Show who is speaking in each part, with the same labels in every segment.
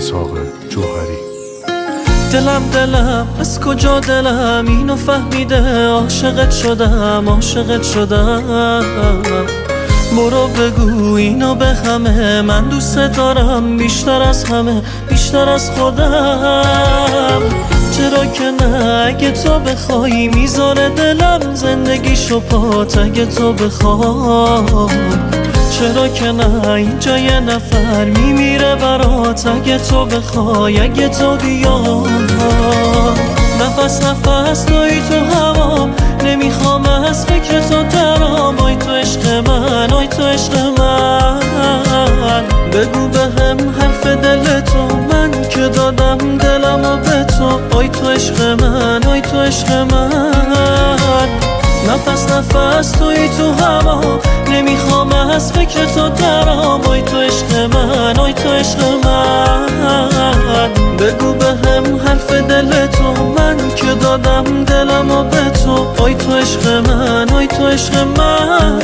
Speaker 1: اسحاق جوهری.
Speaker 2: دلم از کجا دلم اینو فهمیده، عاشقت شدم برو بگو اینو به همه، من دوست دارم بیشتر از همه، بیشتر از خودم. چرا که نه، اگه تو بخوای میذاره دلم زندگیشو پات، اگه تو بخوای. چرا که نه، اینجا یه نفر میمیره برات، اگه تو بخوای، اگه تو بیای. نفس توی تو هوام، نمیخوام از فکر تو درام. آی تو عشق من، آی تو عشق من، بگو بهم حرف دل تو، من که دادم دلمو به تو. آی تو عشق من، آی تو عشق من، نفس توی تو هوا، نمیخوام از فکر تو درام. آی تو عشق من، آی تو عشق من، بگو بهم حرف دل تو، من که دادم دلمو به تو. آی تو عشق من، آی تو عشق من.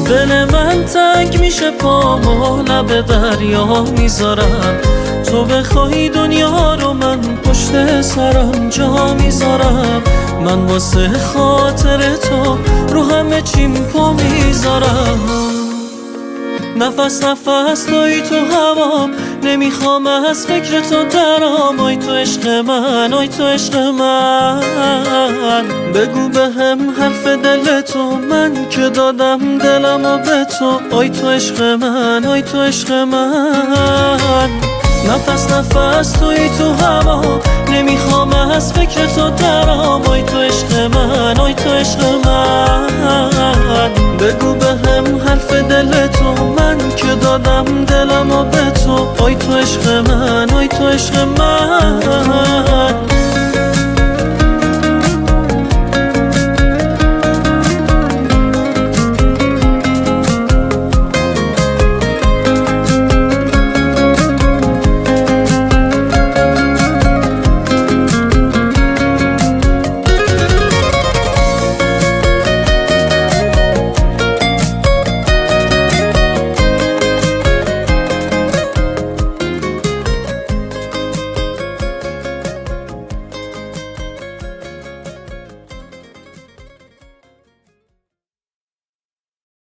Speaker 2: دل من تنگ میشه پامو لب دریا میذارم، تو بخوای دنیا رو من پشت سرم جا میذارم. من واسه خاطر تو رو همه چیم پا میذارم. نفس توی تو هوام، نمیخوام از فکر تو درام. آی تو عشق من، آی تو عشق من، بگو بهم حرف دل تو، من که دادم دلمو به تو. آی تو عشق من، آی تو عشق من، نفس توی تو هوا، نمیخوام از فکر تو درام. آی تو عشق من، آی تو عشق من، بگو بهم حرف دل تو، من که دادم دلمو به تو. آی تو عشق من، آی تو عشق من.